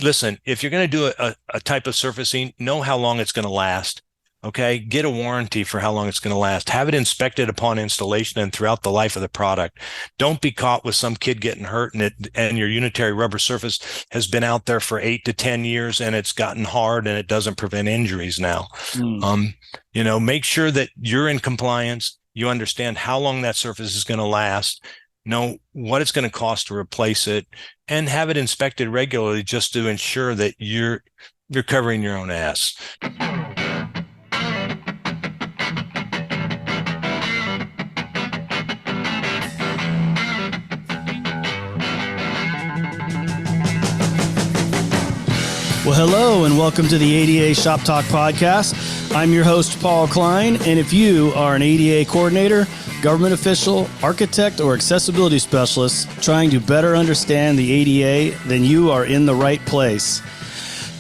listen, if you're going to do a type of surfacing, know how long it's going to last. Okay. Get a warranty for how long it's going to last. Have it inspected upon installation and throughout the life of the product. Don't be caught with some kid getting hurt and your unitary rubber surface has been out there for 8 to 10 years and it's gotten hard and it doesn't prevent injuries now. Make sure that you're in compliance. You understand how long that surface is going to last, know what it's going to cost to replace it, and have it inspected regularly just to ensure that you're covering your own ass. Well, hello and welcome to the ADA Shop Talk podcast. I'm your host, Paul Klein, and if you are an ADA coordinator, government official, architect, or accessibility specialist trying to better understand the ADA, then you are in the right place.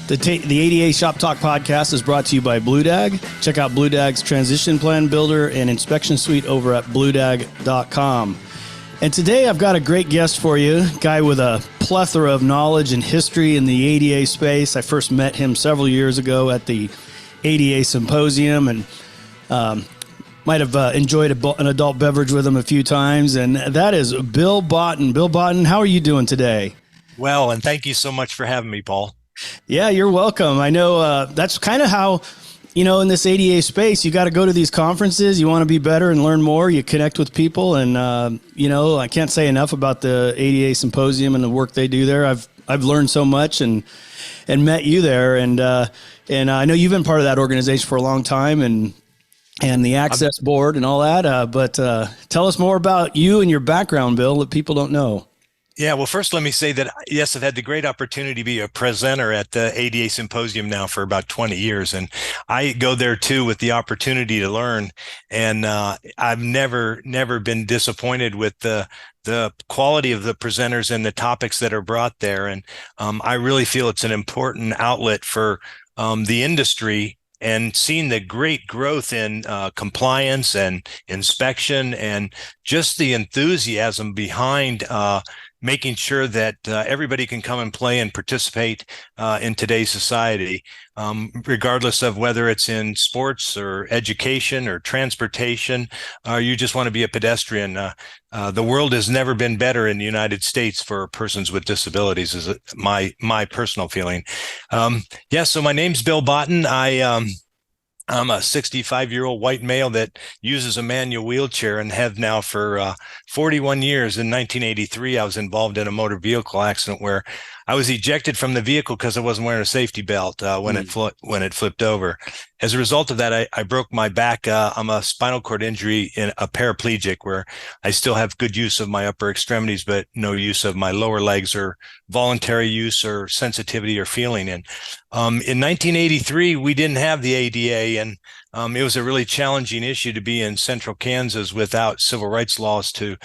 The ADA Shop Talk podcast is brought to you by BlueDag. Check out BlueDag's transition plan builder and inspection suite over at bluedag.com. And today I've got a great guest for you, a guy with a plethora of knowledge and history in the ADA space. I first met him several years ago at the ADA Symposium and might have enjoyed an adult beverage with him a few times. And that is Bill Botten. Bill Botten, how are you doing today? Well, and thank you so much for having me, Paul. Yeah, you're welcome. I know that's kind of how, in this ADA space, you got to go to these conferences. You want to be better and learn more. You connect with people. And, I can't say enough about the ADA Symposium and the work they do there. I've learned so much and met you there. And I know you've been part of that organization for a long time and the Access Board and all that. But tell us more about you and your background, Bill, that people don't know. Yeah, well, first, let me say that, yes, I've had the great opportunity to be a presenter at the ADA Symposium now for about 20 years. And I go there, too, with the opportunity to learn. And I've never been disappointed with the quality of the presenters and the topics that are brought there. And I really feel it's an important outlet for the industry, and seeing the great growth in compliance and inspection and just the enthusiasm behind making sure that everybody can come and play and participate in today's society, regardless of whether it's in sports or education or transportation, or you just want to be a pedestrian. The world has never been better in the United States for persons with disabilities, is my personal feeling. So my name's Bill Botten. I'm a 65-year-old white male that uses a manual wheelchair and have now for 41 years. In 1983, I was involved in a motor vehicle accident where I was ejected from the vehicle because I wasn't wearing a safety belt when it flipped over. As a result of that, I broke my back. I'm a spinal cord injury in a paraplegic where I still have good use of my upper extremities, but no use of my lower legs or voluntary use or sensitivity or feeling. And in 1983, we didn't have the ADA, and it was a really challenging issue to be in central Kansas without civil rights laws to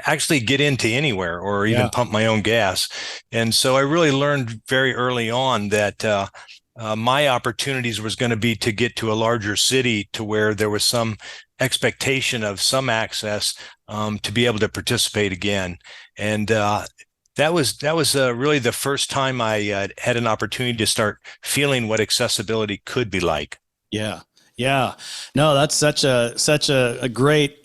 actually get into anywhere or even pump my own gas. And so I really learned very early on that my opportunities was going to be to get to a larger city to where there was some expectation of some access to be able to participate again. And that was really the first time I had an opportunity to start feeling what accessibility could be like. Yeah. No, that's such a great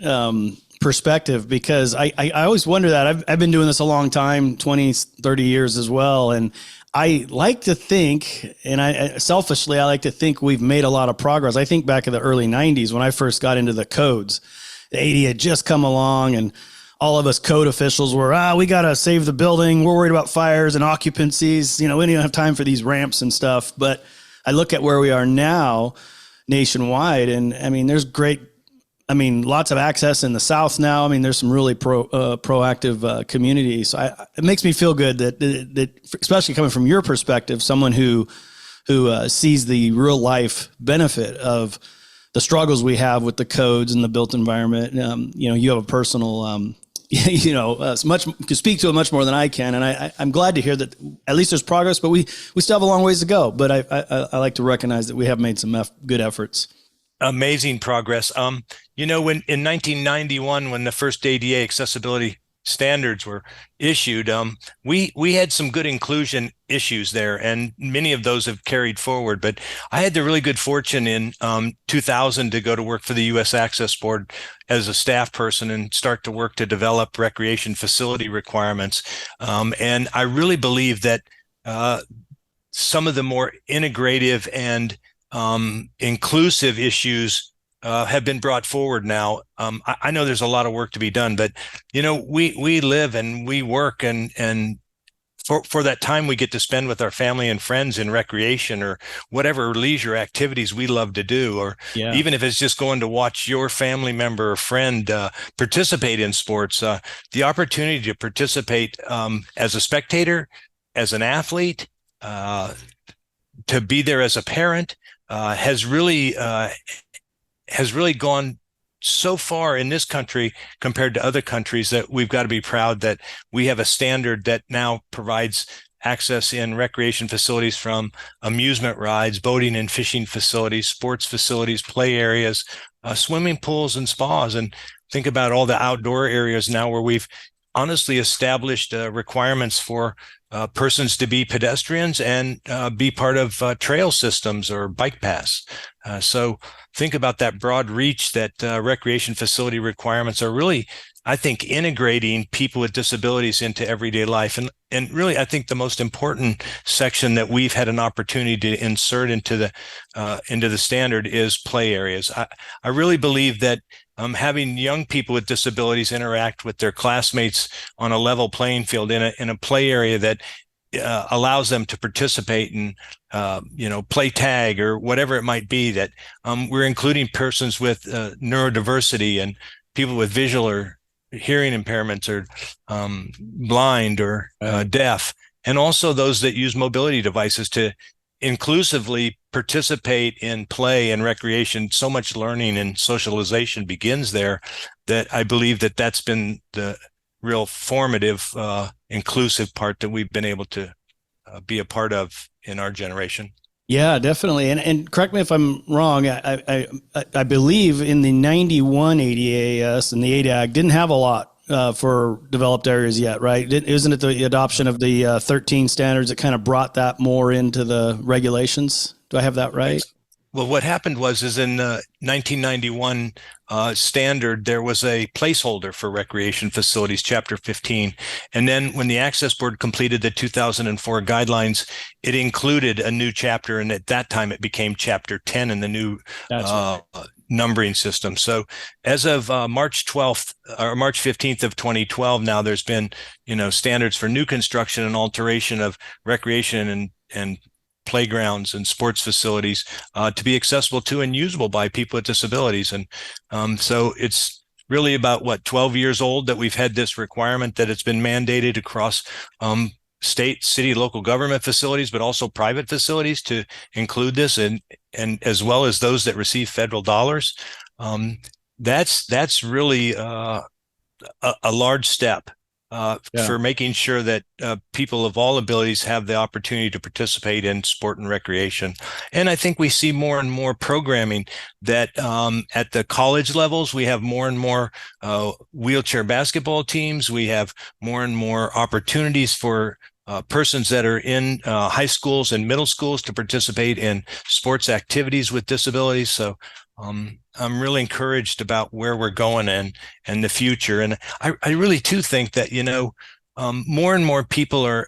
perspective, because I always wonder that. I've been doing this a long time, 20, 30 years as well. And I like to think, and I selfishly like to think we've made a lot of progress. I think back in the early 90s when I first got into the codes, the ADA had just come along and all of us code officials were, we got to save the building. We're worried about fires and occupancies. We don't have time for these ramps and stuff. But I look at where we are now nationwide, and there's lots of access in the South now. There's some really proactive communities. So it makes me feel good that especially coming from your perspective, someone who sees the real life benefit of the struggles we have with the codes and the built environment. You have a personal, much to speak to it much more than I can. And I'm glad to hear that at least there's progress, but we still have a long ways to go. But I like to recognize that we have made some good efforts. Amazing progress. When in 1991, when the first ADA Accessibility standards were issued, we had some good inclusion issues there, and many of those have carried forward. But I had the really good fortune in 2000 to go to work for the U.S. Access Board as a staff person and start to work to develop recreation facility requirements. And I really believe that some of the more integrative and inclusive issues have been brought forward now. I know there's a lot of work to be done, but we live and we work, and for that time we get to spend with our family and friends in recreation or whatever leisure activities we love to do, or Yeah. even if it's just going to watch your family member or friend participate in sports, the opportunity to participate as a spectator, as an athlete, to be there as a parent, has really gone so far in this country compared to other countries that we've got to be proud that we have a standard that now provides access in recreation facilities, from amusement rides, boating and fishing facilities, sports facilities, play areas, swimming pools and spas. And think about all the outdoor areas now where we've honestly established requirements for persons to be pedestrians and be part of trail systems or bike paths. So think about that broad reach that recreation facility requirements are really, I think, integrating people with disabilities into everyday life. And really, I think the most important section that we've had an opportunity to insert into the standard is play areas. I really believe that having young people with disabilities interact with their classmates on a level playing field in a play area that allows them to participate in, play tag or whatever it might be, that we're including persons with neurodiversity and people with visual or hearing impairments or blind or deaf, and also those that use mobility devices to inclusively participate in play and recreation. So much learning and socialization begins there that I believe that that's been the real formative, inclusive part that we've been able to be a part of in our generation. Yeah, definitely. And correct me if I'm wrong. I believe in the 91 ADAS and the ADAG didn't have a lot for developed areas yet, right? Isn't it the adoption of the 13 standards that kind of brought that more into the regulations? Do I have that right? Well, what happened is in the 1991 standard, there was a placeholder for recreation facilities, Chapter 15. And then when the Access Board completed the 2004 guidelines, it included a new chapter. And at that time, it became Chapter 10 in the new numbering system. So as of March 12th or March 15th of 2012, now there's been, standards for new construction and alteration of recreation and playgrounds and sports facilities to be accessible to and usable by people with disabilities. And so it's really about 12 years old that we've had this requirement, that it's been mandated across state, city, local government facilities, but also private facilities to include this, and as well as those that receive federal dollars. That's really a large step for making sure that people of all abilities have the opportunity to participate in sport and recreation. And I think we see more and more programming that at the college levels, we have more and more wheelchair basketball teams. We have more and more opportunities for persons that are in high schools and middle schools to participate in sports activities with disabilities. So I'm really encouraged about where we're going and the future. And I really too think that, more and more people are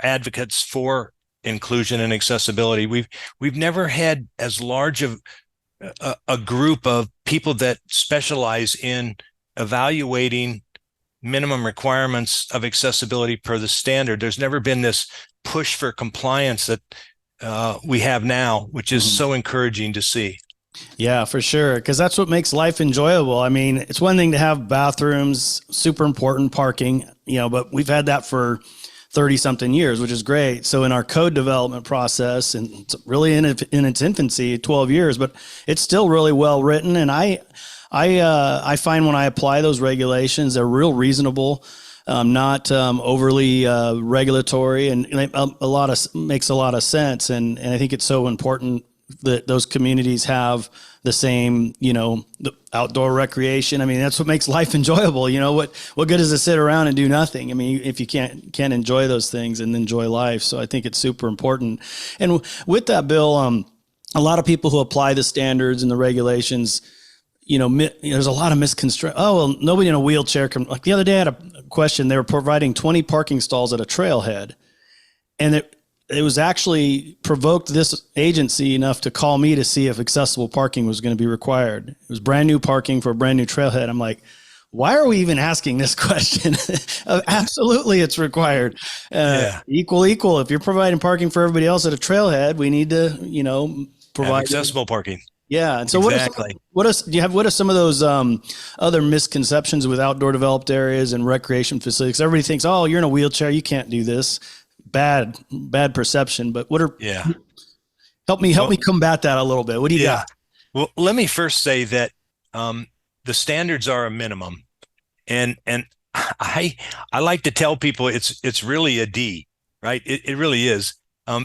advocates for inclusion and accessibility. We've never had as large of a group of people that specialize in evaluating minimum requirements of accessibility per the standard. There's never been this push for compliance that we have now, which is so encouraging to see. Yeah, for sure. Because that's what makes life enjoyable. I mean, it's one thing to have bathrooms, super important, parking, but we've had that for 30 something years, which is great. So in our code development process, and it's really in its infancy, 12 years, but it's still really well written. And I find when I apply those regulations, they're real reasonable, not overly regulatory, and makes a lot of sense. And I think it's so important that those communities have the same, the outdoor recreation. I mean, that's what makes life enjoyable. What good is to sit around and do nothing? I mean, if you can't enjoy those things and enjoy life. So I think it's super important. And with that, Bill, a lot of people who apply the standards and the regulations, there's a lot of misconstruction. Oh, well, nobody in a wheelchair can. Like the other day, I had a question. They were providing 20 parking stalls at a trailhead, and it was actually provoked this agency enough to call me to see if accessible parking was going to be required. It was brand new parking for a brand new trailhead. I'm like, why are we even asking this question? Absolutely, it's required. Equal. If you're providing parking for everybody else at a trailhead, we need to, provide accessible parking. Yeah. And so exactly. what are some of those other misconceptions with outdoor developed areas and recreation facilities? Everybody thinks, oh, you're in a wheelchair, you can't do this. Bad perception. But help me combat that a little bit. What do you got? Well, let me first say that the standards are a minimum. And I like to tell people it's really a D, right? It really is.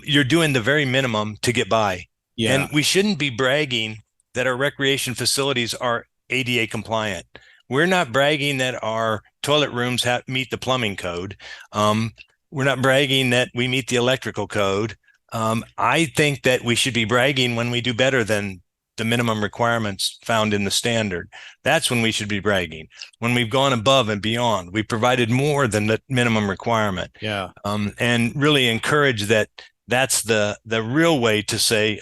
You're doing the very minimum to get by. Yeah. And we shouldn't be bragging that our recreation facilities are ADA compliant. We're not bragging that our toilet rooms meet the plumbing code. We're not bragging that we meet the electrical code. I think that we should be bragging when we do better than the minimum requirements found in the standard. That's when we should be bragging. When we've gone above and beyond, we provided more than the minimum requirement. Yeah. And really encourage that. That's the real way to say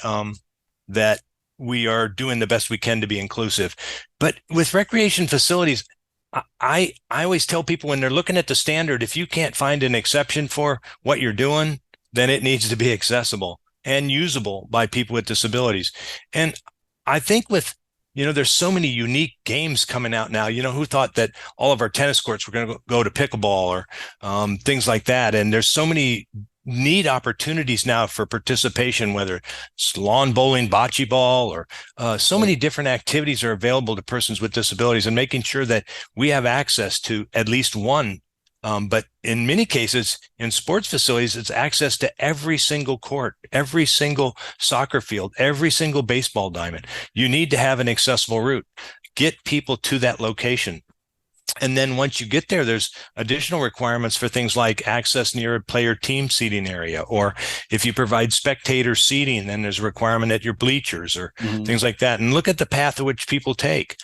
that we are doing the best we can to be inclusive. But with recreation facilities, I always tell people when they're looking at the standard, if you can't find an exception for what you're doing, then it needs to be accessible and usable by people with disabilities. And I think there's so many unique games coming out now. Who thought that all of our tennis courts were going to go to pickleball or things like that? And there's so many neat opportunities now for participation, whether it's lawn bowling, bocce ball, or so many different activities are available to persons with disabilities, and making sure that we have access to at least one. But in many cases, in sports facilities, it's access to every single court, every single soccer field, every single baseball diamond. You need to have an accessible route. Get people to that location. And then once you get there, there's additional requirements for things like access near a player team seating area, or if you provide spectator seating, then there's a requirement at your bleachers or things like that. And look at the path at which people take.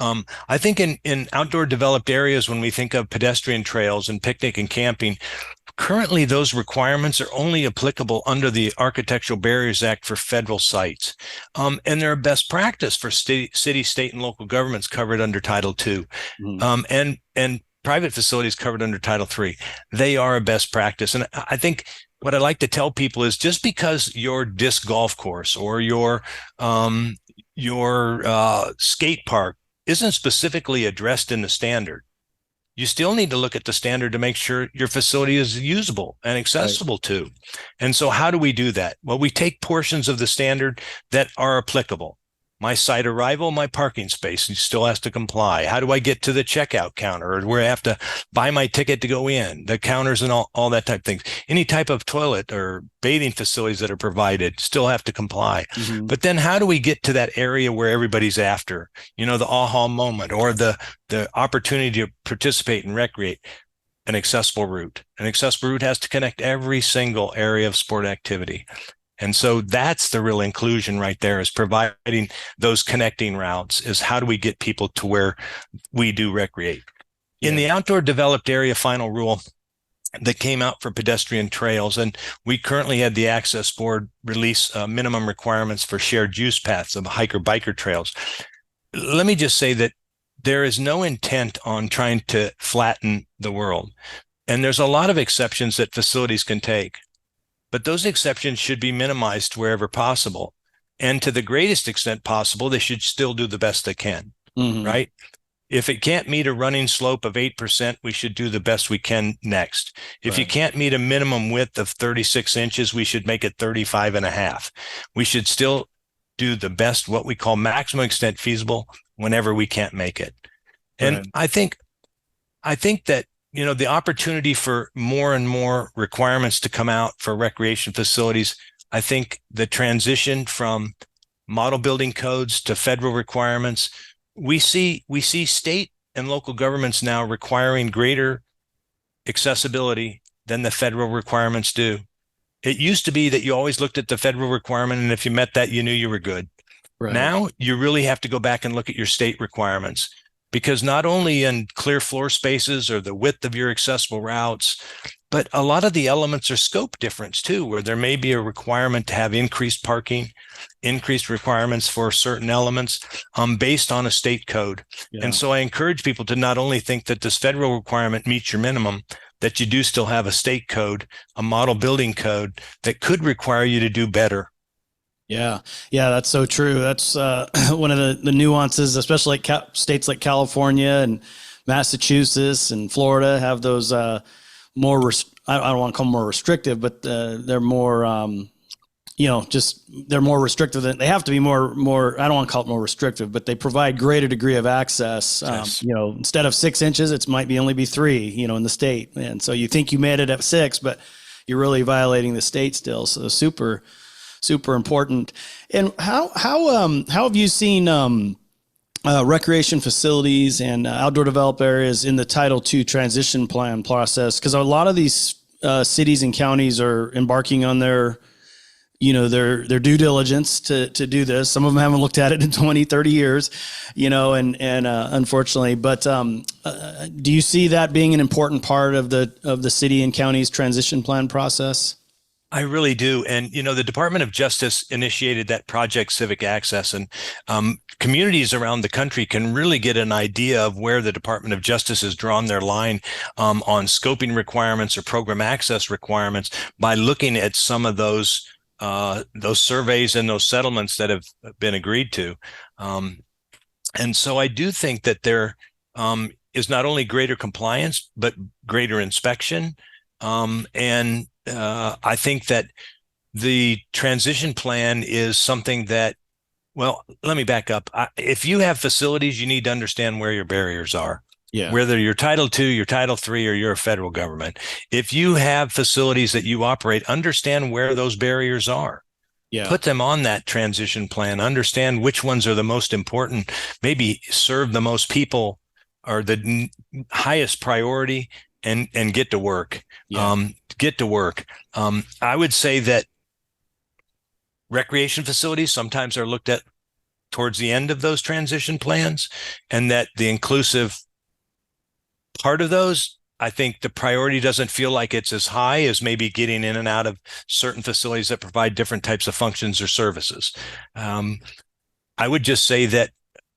I think in outdoor developed areas, when we think of pedestrian trails and picnic and camping, currently those requirements are only applicable under the Architectural Barriers Act for federal sites. And they're a best practice for city, state, and local governments covered under Title II, and private facilities covered under Title III. They are a best practice. And I think what I like to tell people is, just because your disc golf course or your skate park isn't specifically addressed in the standard, you still need to look at the standard to make sure your facility is usable and accessible to. And so how do we do that? Well, we take portions of the standard that are applicable. My site arrival, my parking space still has to comply. How do I get to the checkout counter, or where I have to buy my ticket to go in, the counters and all that type of things. Any type of toilet or bathing facilities that are provided still have to comply. But then how do we get to that area where everybody's after, the aha moment, or the opportunity to participate and recreate? An accessible route. An accessible route has to connect every single area of sport activity. And so that's the real inclusion right there, is providing those connecting routes. Is how do we get people to where we do recreate? In the outdoor developed area final rule that came out for pedestrian trails, and we currently had the Access Board release minimum requirements for shared use paths of hiker-biker trails. Let me just say that there is no intent on trying to flatten the world. And there's a lot of exceptions that facilities can take. But those exceptions should be minimized wherever possible. And to the greatest extent possible, they should still do the best they can, right? If it can't meet a running slope of 8%, we should do the best we can next. If you can't meet a minimum width of 36 inches, we should make it 35.5. We should still do the best, what we call maximum extent feasible, whenever we can't make it. And I think that the opportunity for more and more requirements to come out for recreation facilities I think the transition from model building codes to federal requirements, we see state and local governments now requiring greater accessibility than the federal requirements do. It used to be that you always looked at the federal requirement, and if you met that, you knew you were good. Right. Now you really have to go back and look at your state requirements, because not only in clear floor spaces or the width of your accessible routes, but a lot of the elements are scope difference too, where there may be a requirement to have increased parking, increased requirements for certain elements based on a state code. Yeah. And so I encourage people to not only think that this federal requirement meets your minimum, that you do still have a state code, a model building code that could require you to do better. Yeah. Yeah. That's so true. That's one of the nuances, especially like states like California and Massachusetts and Florida have those I don't want to call them more restrictive, but they're more, just they're more restrictive than they have to be more. I don't want to call it more restrictive, but they provide greater degree of access. Yes. Instead of 6 inches, it might be only be 3, in the state. And so you think you made it at 6, but you're really violating the state still. So super, super important. And how have you seen recreation facilities and outdoor developed areas in the Title II transition plan process? Because a lot of these cities and counties are embarking on their due diligence to do this. Some of them haven't looked at it in 20, 30 years, and unfortunately, but do you see that being an important part of the city and county's transition plan process? I really do. And, the Department of Justice initiated that Project Civic Access, and communities around the country can really get an idea of where the Department of Justice has drawn their line on scoping requirements or program access requirements by looking at some of those surveys and those settlements that have been agreed to. And so I do think that there is not only greater compliance, but greater inspection. And I think that the transition plan is something that, well, let me back up. If you have facilities, you need to understand where your barriers are. Yeah. Whether you're Title II, you're Title III, or you're a federal government. If you have facilities that you operate, understand where those barriers are. Yeah. Put them on that transition plan. Understand which ones are the most important, maybe serve the most people, or the highest priority, and get to work. Yeah. Get to work. I would say that recreation facilities sometimes are looked at towards the end of those transition plans, and that the inclusive part of those, I think the priority doesn't feel like it's as high as maybe getting in and out of certain facilities that provide different types of functions or services. I would just say that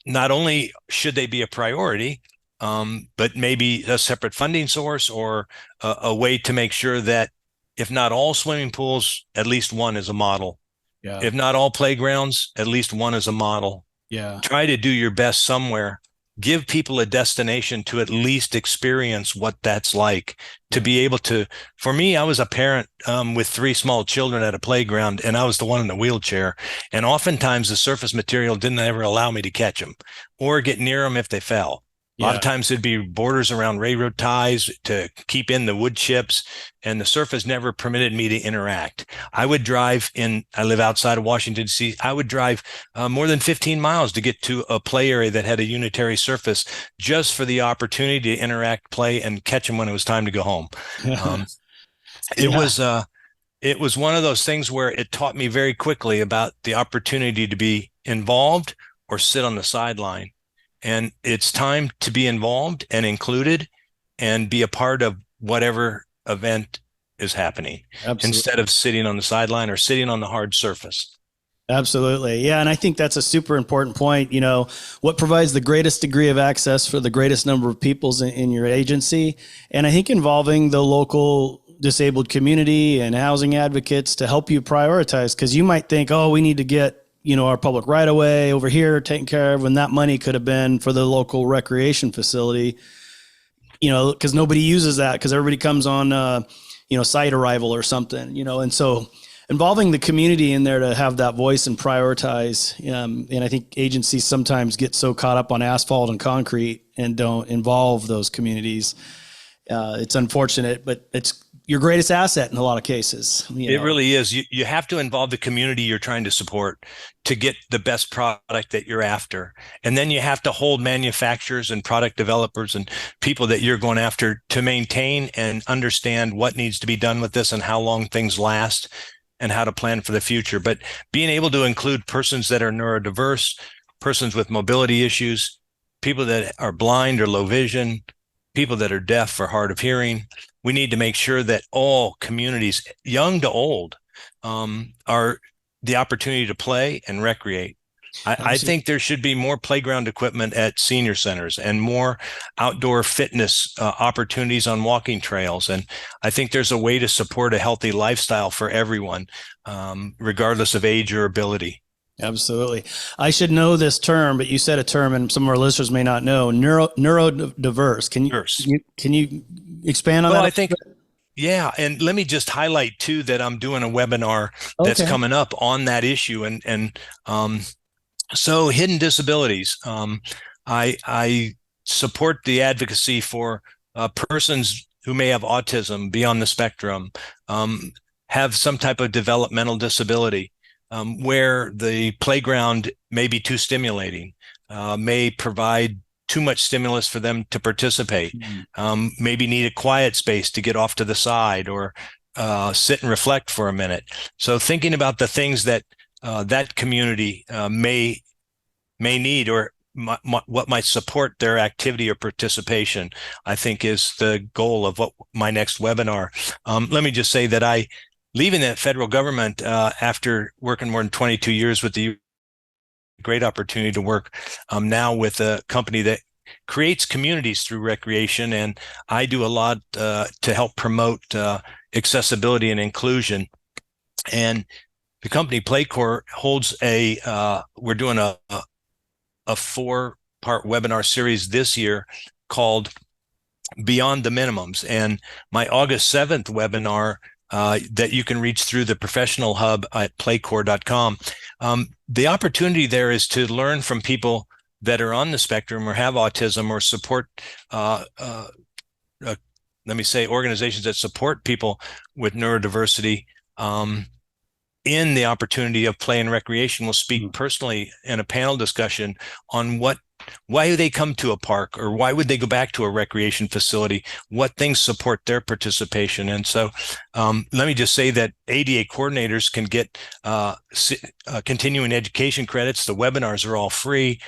not only should they be a priority, but maybe a separate funding source, or a way to make sure that if not all swimming pools, at least one is a model. Yeah. If not all playgrounds, at least one is a model. Yeah. Try to do your best somewhere. Give people a destination to at least experience what that's like, to be able to. For me, I was a parent with 3 small children at a playground, and I was the one in the wheelchair. And oftentimes the surface material didn't ever allow me to catch them or get near them if they fell. A lot of times it'd be borders around railroad ties to keep in the wood chips, and the surface never permitted me to interact. I would drive I live outside of Washington, D.C. I would drive more than 15 miles to get to a play area that had a unitary surface, just for the opportunity to interact, play, and catch them when it was time to go home. It was one of those things where it taught me very quickly about the opportunity to be involved or sit on the sideline. And it's time to be involved and included and be a part of whatever event is happening. Absolutely. Instead of sitting on the sideline or sitting on the hard surface. Absolutely. Yeah. And I think that's a super important point. What provides the greatest degree of access for the greatest number of peoples in your agency? And I think involving the local disabled community and housing advocates to help you prioritize, because you might think, oh, we need to get our public right of way over here taken care of, when that money could have been for the local recreation facility, because nobody uses that, because everybody comes on, site arrival or something, and so involving the community in there to have that voice and prioritize. And I think agencies sometimes get so caught up on asphalt and concrete and don't involve those communities. It's unfortunate, but it's your greatest asset in a lot of cases. It really is. You have to involve the community you're trying to support to get the best product that you're after. And then you have to hold manufacturers and product developers and people that you're going after to maintain and understand what needs to be done with this and how long things last and how to plan for the future. But being able to include persons that are neurodiverse, persons with mobility issues, people that are blind or low vision, people that are deaf or hard of hearing, we need to make sure that all communities, young to old, are the opportunity to play and recreate. I think there should be more playground equipment at senior centers and more outdoor fitness opportunities on walking trails. And I think there's a way to support a healthy lifestyle for everyone, regardless of age or ability. Absolutely. I should know this term, but you said a term and some of our listeners may not know, neurodiverse. Can you expand on Well, that? I think, yeah. And let me just highlight too, that I'm doing a webinar that's Okay. coming up on that issue. So hidden disabilities. I support the advocacy for persons who may have autism, be on the spectrum, have some type of developmental disability, where the playground may be too stimulating, may provide too much stimulus for them to participate, maybe need a quiet space to get off to the side or sit and reflect for a minute. So thinking about the things that that community may need or what might support their activity or participation, I think is the goal of what my next webinar. Let me just say that leaving the federal government after working more than 22 years with the great opportunity to work now with a company that creates communities through recreation. And I do a lot to help promote accessibility and inclusion. And the company PlayCore holds we're doing a 4-part webinar series this year called Beyond the Minimums. And my August 7th webinar that you can reach through the professional hub at playcore.com. The opportunity there is to learn from people that are on the spectrum or have autism or support, let me say, organizations that support people with neurodiversity, in the opportunity of play and recreation. Will speak personally in a panel discussion on why they come to a park or why would they go back to a recreation facility, what things support their participation. And so let me just say that ADA coordinators can get continuing education credits. The webinars are all free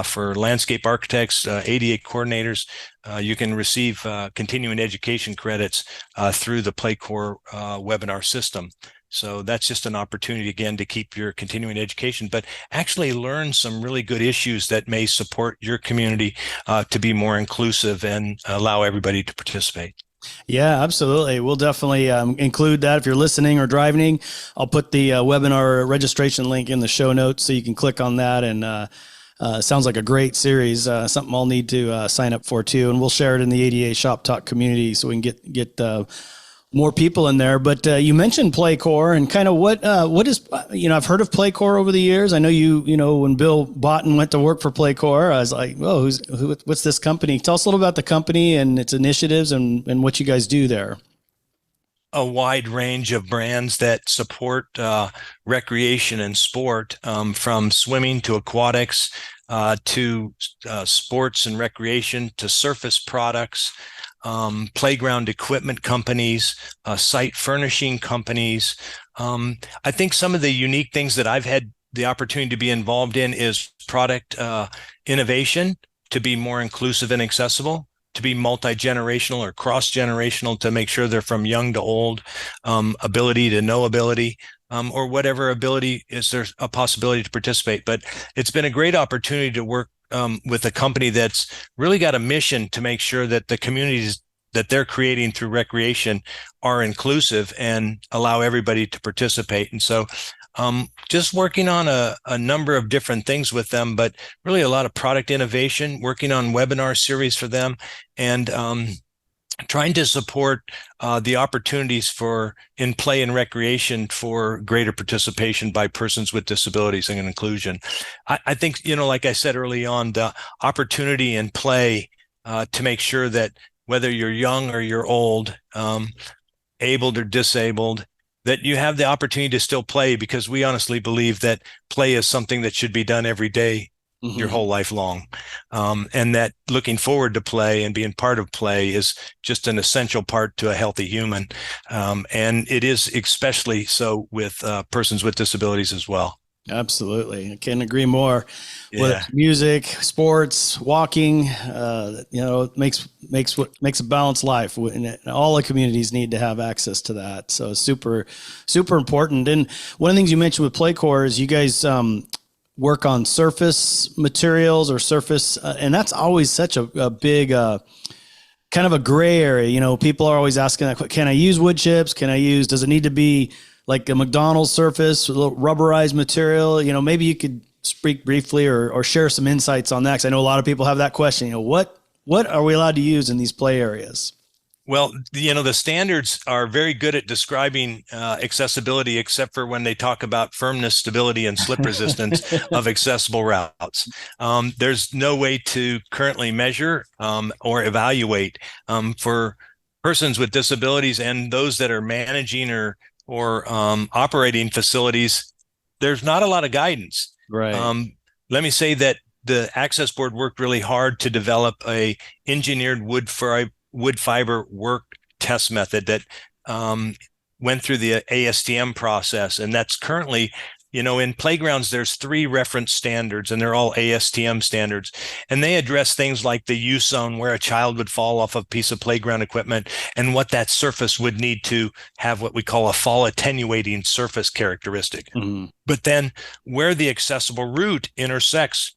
for landscape architects, ADA coordinators. You can receive continuing education credits through the PlayCore webinar system. So that's just an opportunity, again, to keep your continuing education, but actually learn some really good issues that may support your community to be more inclusive and allow everybody to participate. Yeah, absolutely. We'll definitely include that if you're listening or driving. I'll put the webinar registration link in the show notes so you can click on that. And sounds like a great series, something I'll need to sign up for too. And we'll share it in the ADA Shop Talk community so we can get more people in there. But you mentioned PlayCore and kind of what is, I've heard of PlayCore over the years. I know when Bill Botton went to work for PlayCore, I was like, whoa, what's this company? Tell us a little about the company and its initiatives and what you guys do there. A wide range of brands that support recreation and sport, from swimming to aquatics, to sports and recreation, to surface products, playground equipment companies, site furnishing companies. I think some of the unique things that I've had the opportunity to be involved in is product innovation to be more inclusive and accessible, to be multi-generational or cross-generational, to make sure they're from young to old, ability to no ability, or whatever ability is there a possibility to participate. But it's been a great opportunity to work with a company that's really got a mission to make sure that the communities that they're creating through recreation are inclusive and allow everybody to participate. And so just working on a number of different things with them, but really a lot of product innovation, working on webinar series for them, and trying to support the opportunities in play and recreation for greater participation by persons with disabilities and inclusion. I think, like I said early on, the opportunity in play to make sure that whether you're young or you're old, abled or disabled, that you have the opportunity to still play, because we honestly believe that play is something that should be done every day, your Hmm. whole life long. And that looking forward to play and being part of play is just an essential part to a healthy human. And it is especially so with persons with disabilities as well. Absolutely. I can't agree more. Whether Yeah. it's music, sports, walking, it makes a balanced life. And all the communities need to have access to that. So it's super, super important. And one of the things you mentioned with PlayCore is you guys work on surface materials or surface, and that's always such a big kind of a gray area. People are always asking that, can I use wood chips? Does it need to be like a McDonald's surface, a little rubberized material? Maybe you could speak briefly or share some insights on that. Cause I know a lot of people have that question, what are we allowed to use in these play areas? Well, the standards are very good at describing accessibility, except for when they talk about firmness, stability, and slip resistance of accessible routes. There's no way to currently measure or evaluate for persons with disabilities and those that are managing or operating facilities. There's not a lot of guidance. Right. Let me say that the Access Board worked really hard to develop a engineered wood fiber work test method that went through the ASTM process. And that's currently, in playgrounds, there's 3 reference standards, and they're all ASTM standards. And they address things like the U zone, where a child would fall off a piece of playground equipment, and what that surface would need to have what we call a fall attenuating surface characteristic. Mhm. But then where the accessible route intersects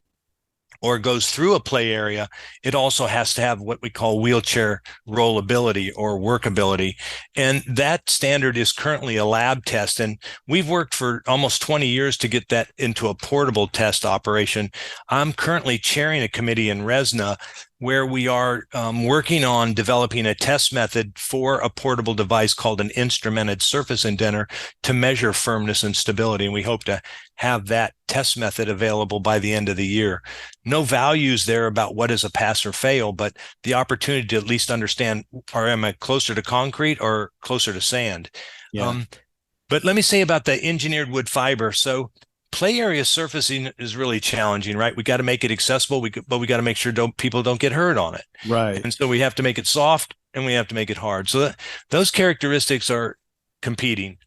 or goes through a play area, it also has to have what we call wheelchair rollability or workability. And that standard is currently a lab test. And we've worked for almost 20 years to get that into a portable test operation. I'm currently chairing a committee in Resna where we are working on developing a test method for a portable device called an instrumented surface indenter to measure firmness and stability. And we hope to have that test method available by the end of the year. No values there about what is a pass or fail, but the opportunity to at least understand, or am I closer to concrete or closer to sand? Yeah. But let me say about the engineered wood fiber. So play area surfacing is really challenging, right? We got to make it accessible, but we got to make sure people don't get hurt on it. Right. And so we have to make it soft and we have to make it hard. So those characteristics are competing.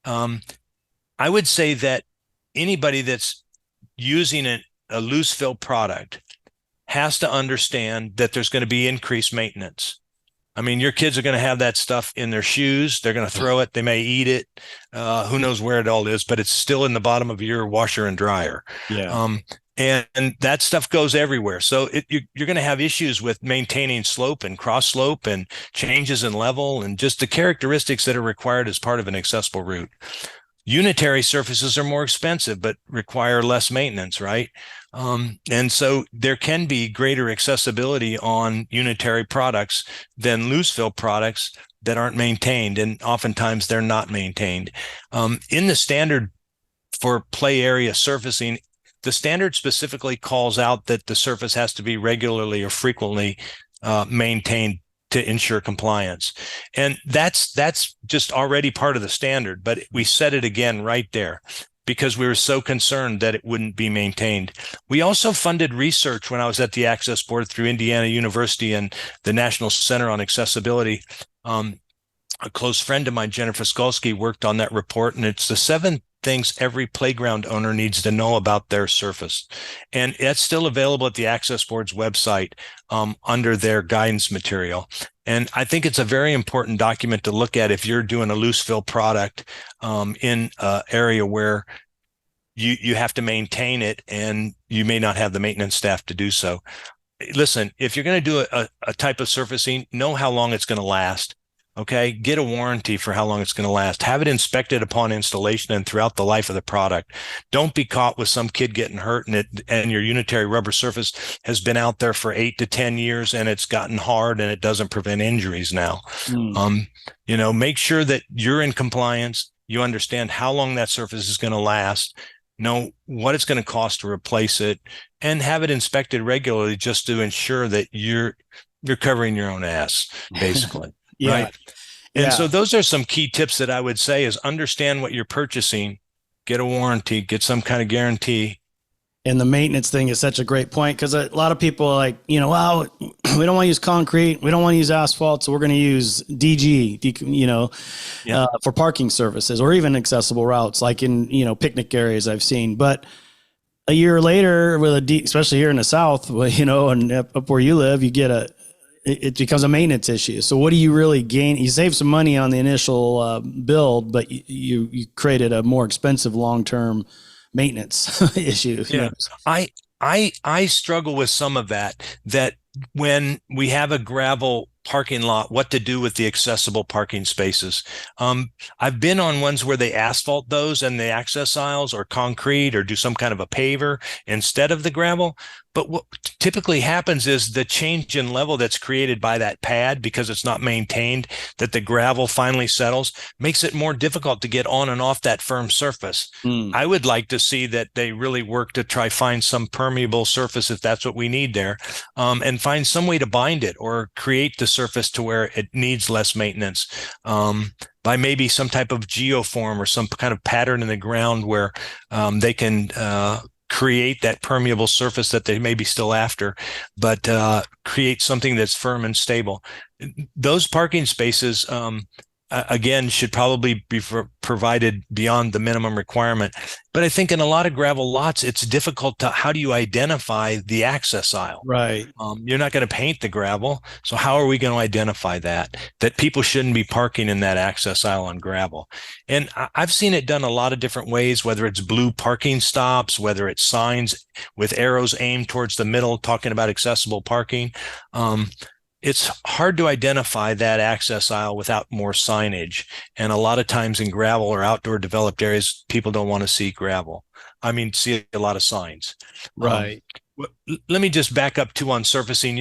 I would say that anybody that's using a loose fill product has to understand that there's going to be increased maintenance. I mean, your kids are going to have that stuff in their shoes. They're going to throw it. They may eat it. Who knows where it all is, but it's still in the bottom of your washer and dryer. Yeah. And that stuff goes everywhere. So you're going to have issues with maintaining slope and cross slope and changes in level and just the characteristics that are required as part of an accessible route. Unitary surfaces are more expensive, but require less maintenance, right? And so there can be greater accessibility on unitary products than loose fill products that aren't maintained. And oftentimes they're not maintained. In the standard for play area surfacing, the standard specifically calls out that the surface has to be regularly or frequently maintained to ensure compliance. And that's just already part of the standard, but we said it again right there because we were so concerned that it wouldn't be maintained. We also funded research when I was at the Access Board through Indiana University and the National Center on Accessibility. A close friend of mine, Jennifer Skolsky, worked on that report, and it's the 7 things every playground owner needs to know about their surface. And it's still available at the Access Board's website under their guidance material. And I think it's a very important document to look at if you're doing a loose fill product in an area where you have to maintain it and you may not have the maintenance staff to do so. Listen, if you're going to do a type of surfacing, know how long it's going to last. Okay, get a warranty for how long it's going to last. Have it inspected upon installation and throughout the life of the product. Don't be caught with some kid getting hurt and your unitary rubber surface has been out there for 8 to 10 years and it's gotten hard and it doesn't prevent injuries now. Make sure that you're in compliance. You understand how long that surface is going to last, know what it's going to cost to replace it, and have it inspected regularly just to ensure that you're covering your own ass, basically. Yeah. Right. And Yeah. so those are some key tips that I would say is understand what you're purchasing, get a warranty, get some kind of guarantee. And the maintenance thing is such a great point because a lot of people are like, well, we don't want to use concrete, we don't want to use asphalt, so we're going to use DG, Yeah. for parking services or even accessible routes, like in picnic areas I've seen. But a year later, especially here in the South, and up where you live, it becomes a maintenance issue. So what do you really gain? You save some money on the initial build, but you created a more expensive long-term maintenance issue. Yeah. I struggle with some of that when we have a gravel parking lot, what to do with the accessible parking spaces. I've been on ones where they asphalt those and the access aisles or concrete or do some kind of a paver instead of the gravel. But what typically happens is the change in level that's created by that pad because it's not maintained, that the gravel finally settles, makes it more difficult to get on and off that firm surface. Mm, I would like to see that they really work to try find some permeable surface if that's what we need there, and find some way to bind it or create the surface to where it needs less maintenance. By maybe some type of geoform or some kind of pattern in the ground where they can create that permeable surface that they may be still after, but create something that's firm and stable. Those parking spaces, again, should probably be provided beyond the minimum requirement. But I think in a lot of gravel lots, it's difficult to, how do you identify the access aisle? right. You're not going to paint the gravel. So how are we going to identify that people shouldn't be parking in that access aisle on gravel? And I've seen it done a lot of different ways, whether it's blue parking stops, whether it's signs with arrows aimed towards the middle, talking about accessible parking. It's hard to identify that access aisle without more signage. And a lot of times in gravel or outdoor developed areas, people don't want to see gravel. I mean, see a lot of signs. Right. Let me just back up too on surfacing.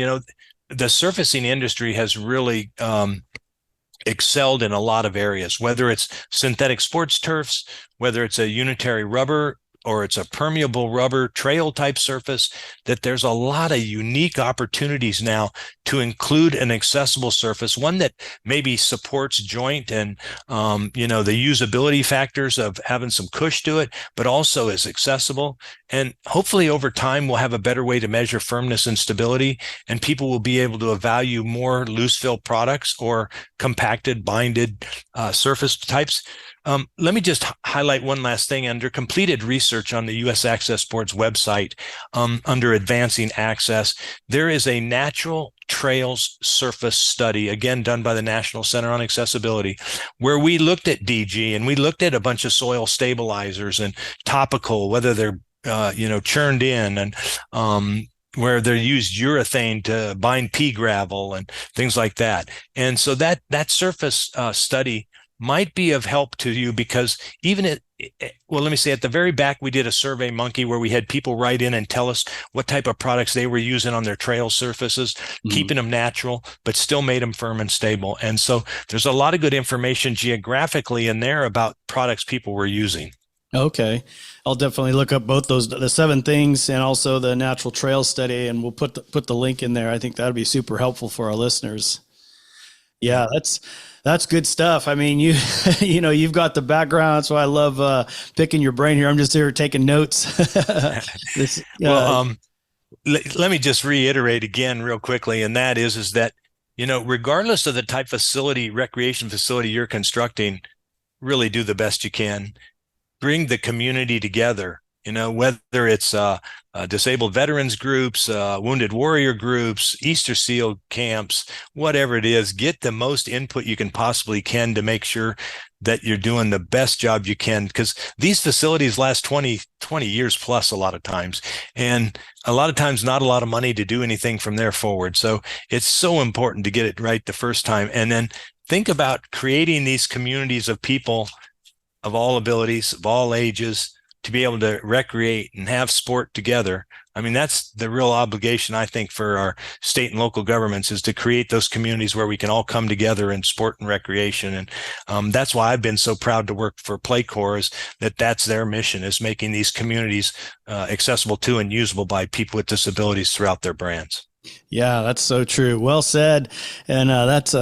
The surfacing industry has really excelled in a lot of areas, whether it's synthetic sports turfs, whether it's a unitary rubber or it's a permeable rubber trail type surface, that there's a lot of unique opportunities now to include an accessible surface, one that maybe supports joint and, the usability factors of having some cush to it, but also is accessible. And hopefully over time, we'll have a better way to measure firmness and stability, and people will be able to value more loose fill products or compacted, binded surface types. Let me just highlight one last thing. Under completed research on the U.S. Access Board's website, under Advancing Access, there is a natural trails surface study, again, done by the National Center on Accessibility, where we looked at DG and we looked at a bunch of soil stabilizers and topical, whether they're, churned in, and where they used urethane to bind pea gravel and things like that. And so that surface study might be of help to you, because let me say, at the very back, we did a survey monkey where we had people write in and tell us what type of products they were using on their trail surfaces, keeping them natural, but still made them firm and stable. And so there's a lot of good information geographically in there about products people were using. Okay. I'll definitely look up both those, the 7 things and also the natural trail study, and we'll put the link in there. I think that'd be super helpful for our listeners. Yeah, that's good stuff. I mean, you've got the background, so I love picking your brain here. I'm just here taking notes. Well, let me just reiterate again real quickly, and that is that, regardless of the type facility, recreation facility you're constructing, really do the best you can. Bring the community together, whether it's disabled veterans groups, wounded warrior groups, Easter SEAL camps, whatever it is, get the most input you can possibly can to make sure that you're doing the best job you can, because these facilities last 20 years plus a lot of times, and a lot of times not a lot of money to do anything from there forward. So it's so important to get it right the first time. And then think about creating these communities of people of all abilities, of all ages, to be able to recreate and have sport together. I mean, that's the real obligation, I think, for our state and local governments, is to create those communities where we can all come together in sport and recreation. And that's why I've been so proud to work for PlayCore, is that's their mission, is making these communities accessible to and usable by people with disabilities throughout their brands. Yeah, that's so true. Well said. And that's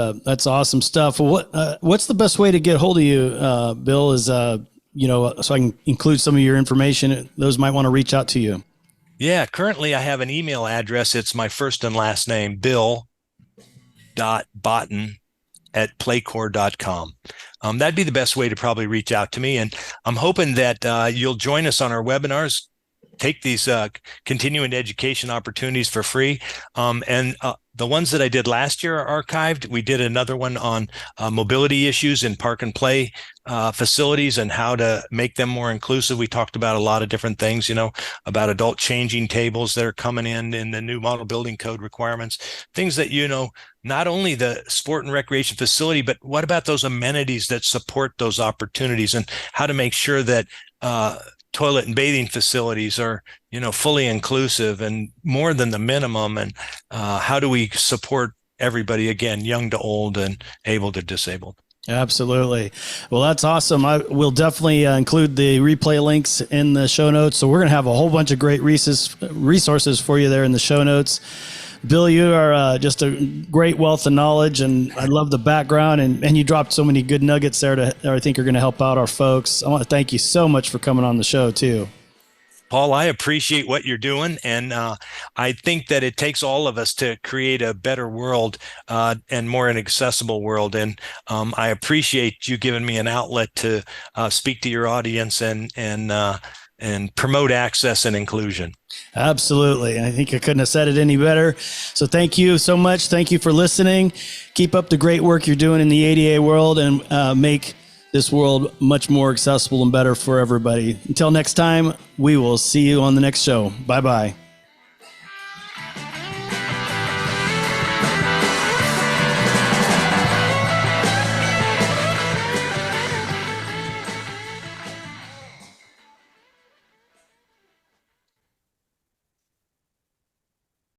awesome stuff. Well, what's the best way to get hold of you, Bill? Is so I can include some of your information. Those might want to reach out to you. Yeah, currently I have an email address. It's my first and last name, bill.botton at playcore.com. That'd be the best way to probably reach out to me. And I'm hoping that you'll join us on our webinars. Take these continuing education opportunities for free. And the ones that I did last year are archived. We did another one on mobility issues in park and play facilities and how to make them more inclusive. We talked about a lot of different things, about adult changing tables that are coming in the new model building code requirements, things that, not only the sport and recreation facility, but what about those amenities that support those opportunities, and how to make sure that toilet and bathing facilities are, fully inclusive and more than the minimum. And how do we support everybody, again, young to old and able to disabled? Absolutely. Well, that's awesome. I will definitely include the replay links in the show notes. So we're going to have a whole bunch of great resources for you there in the show notes. Bill, you are just a great wealth of knowledge, and I love the background, and you dropped so many good nuggets there that I think are going to help out our folks. I want to thank you so much for coming on the show too. Paul, I appreciate what you're doing, and I think that it takes all of us to create a better world and more an accessible world. And I appreciate you giving me an outlet to speak to your audience and promote access and inclusion. Absolutely. I think I couldn't have said it any better. So thank you so much. Thank you for listening. Keep up the great work you're doing in the ADA world, and make this world much more accessible and better for everybody. Until next time, we will see you on the next show. Bye-bye.